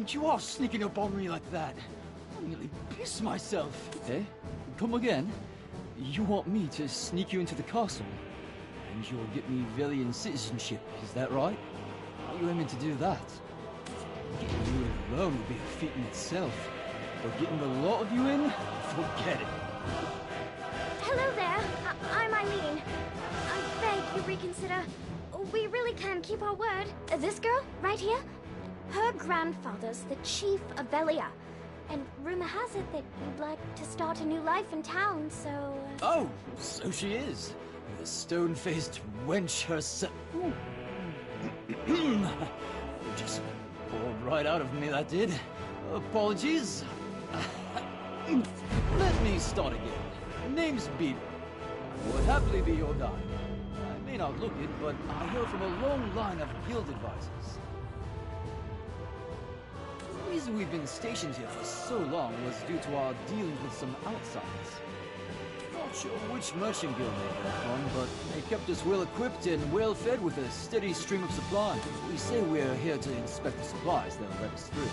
You are sneaking up on me like that. I nearly pissed myself. Eh? Come again? You want me to sneak you into the castle? And you'll get me Velian citizenship, is that right? How are you aiming to do that? Getting you in alone would be a feat in itself. But getting the lot of you in? Forget it. Hello there. I'm Eileen. I beg you reconsider. We really can keep our word. This girl, right here? Her grandfather's the chief of Velia. And rumor has it that you'd like to start a new life in town, so... Oh, so she is. The stone-faced wench herself. Just poured right out of me, that did. Apologies. Let me start again. Name's Beetle. Would happily be your guide. I may not look it, but I hail from a long line of guild advisors. The reason we've been stationed here for so long was due to our dealings with some outsiders. Not sure which merchant guild they came from, but they kept us well equipped and well fed with a steady stream of supplies. We say we're here to inspect the supplies they'll let us through.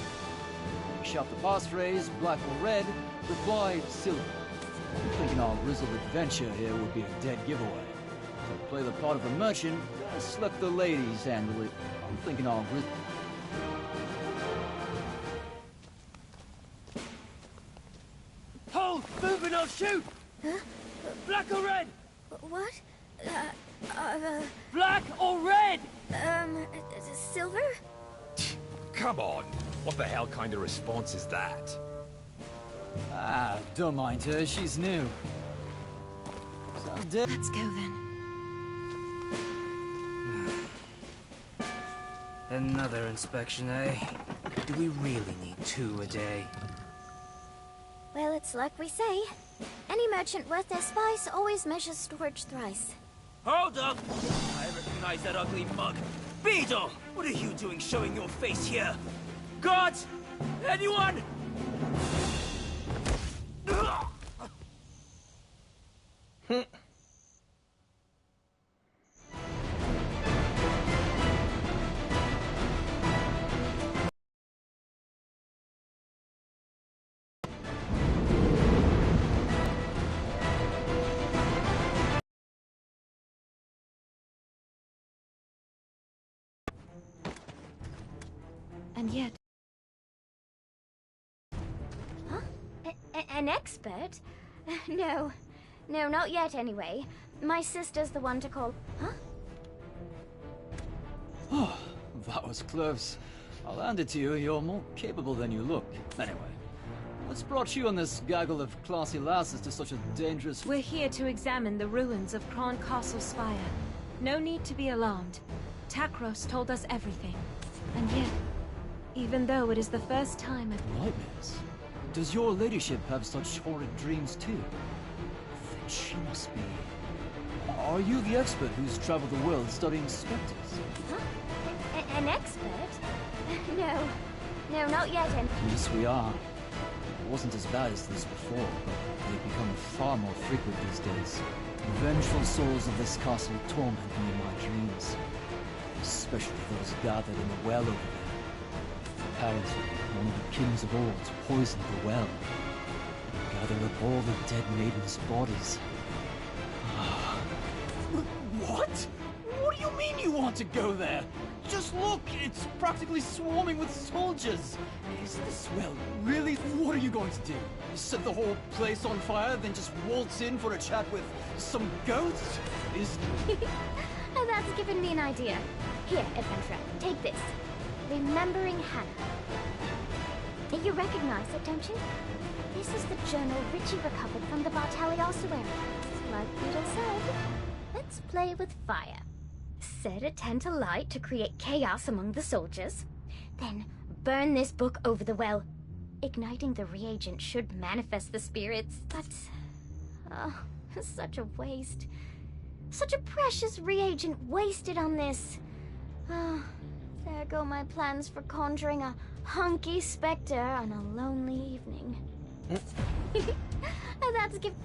We shout the passphrase, black or red, reply silver. I'm thinking our grizzled adventure here would be a dead giveaway. To play the part of a merchant, just let the ladies handle it. I'm thinking our grizzled... Hold! Moving or shoot! Huh? Black or red? What? Black or red? Silver? Come on! What the hell kind of response is that? Ah, don't mind her, she's new. Sounds dead. Let's go then. Another inspection, eh? Do we really need 2 a day? Well, it's like we say. Any merchant worth their spice always measures storage thrice. Hold up! I recognize that ugly mug. Beetle! What are you doing showing your face here? Guards! Anyone? And yet... Huh? An expert? No. No, not yet anyway. My sister's the one to call... Huh? Oh, that was close. I'll hand it to you, you're more capable than you look. Anyway, what's brought you and this gaggle of classy lasses to such a dangerous... We're here to examine the ruins of Kron Castle Spire. No need to be alarmed. Takros told us everything. And yet, even though it is the first time I've... Nightmares? Does your ladyship have such horrid dreams too? Then she must be... Are you the expert who's traveled the world studying specters? Huh? An expert? No. No, not yet, Yes, we are. It wasn't as bad as this before, but they've become far more frequent these days. The vengeful souls of this castle torment me in my dreams. Especially those gathered in the well over there. Apparently, one of the kings of old poisoned the well. Gathered up all the dead maidens' bodies. What? What do you mean you want to go there? Just look, it's practically swarming with soldiers. Is this well really? What are you going to do? Set the whole place on fire, then just waltz in for a chat with some ghosts? Oh, that's given me an idea. Here, adventurer, take this. Remembering Hannah. You recognize it, don't you? This is the journal Richie recovered from the Bartali ossuary. Like Beetle said, let's play with fire. Set a tent alight to create chaos among the soldiers. Then burn this book over the well. Igniting the reagent should manifest the spirits, but... oh, such a waste. Such a precious reagent wasted on this. Ah, there go my plans for conjuring a hunky specter on a lonely evening. That's give...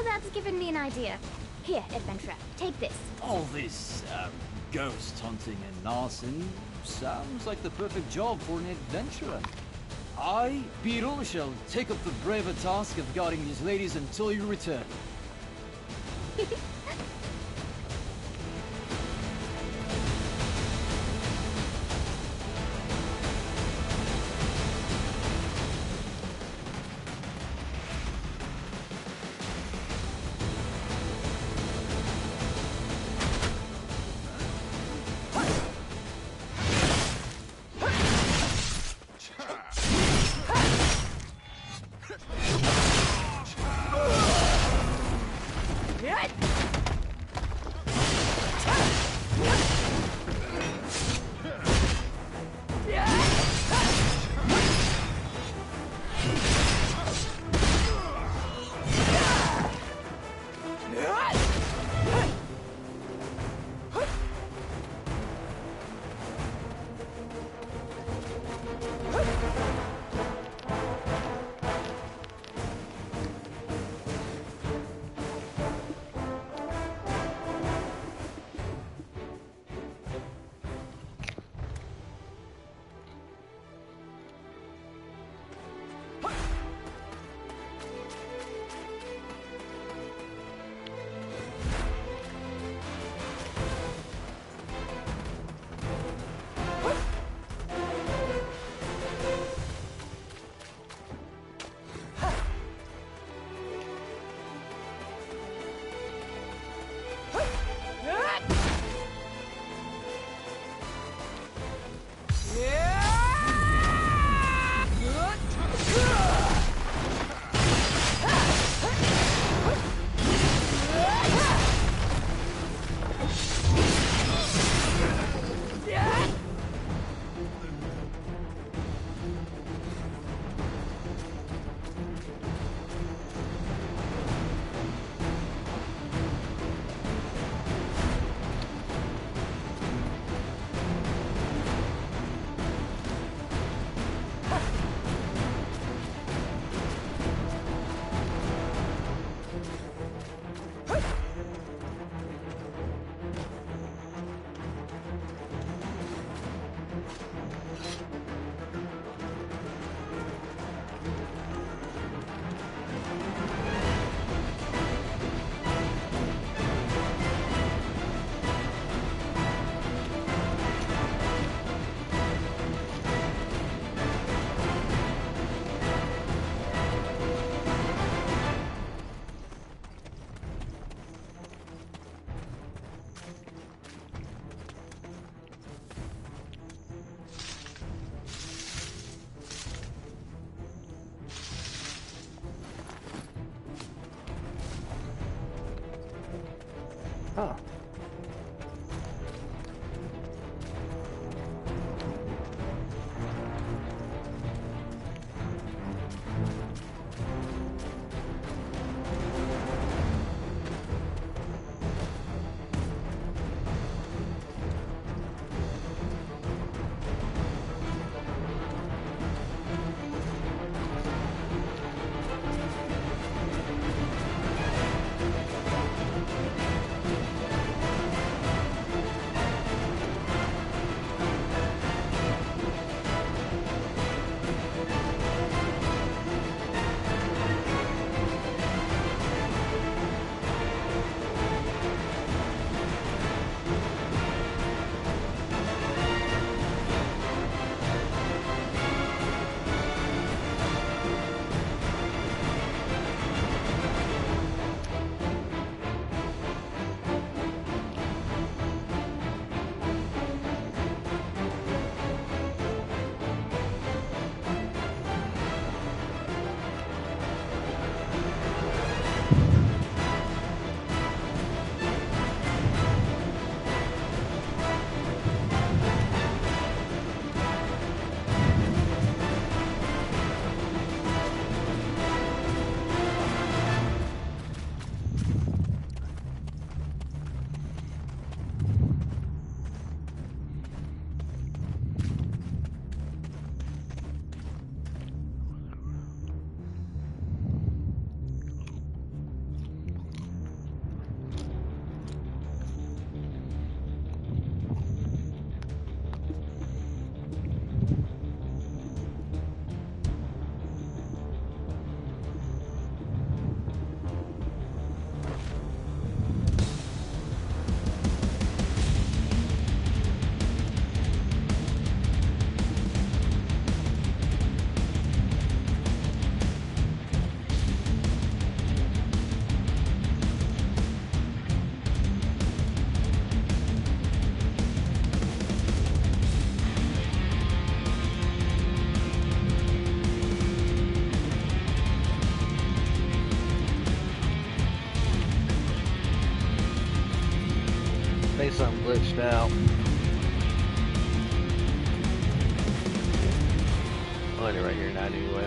That's given me an idea. Here, adventurer, take this. All this, ghost hunting and arson sounds like the perfect job for an adventurer. I, Beetle, shall take up the braver task of guarding these ladies until you return. Huh. think something glitched out. I'll let it right here now anyway.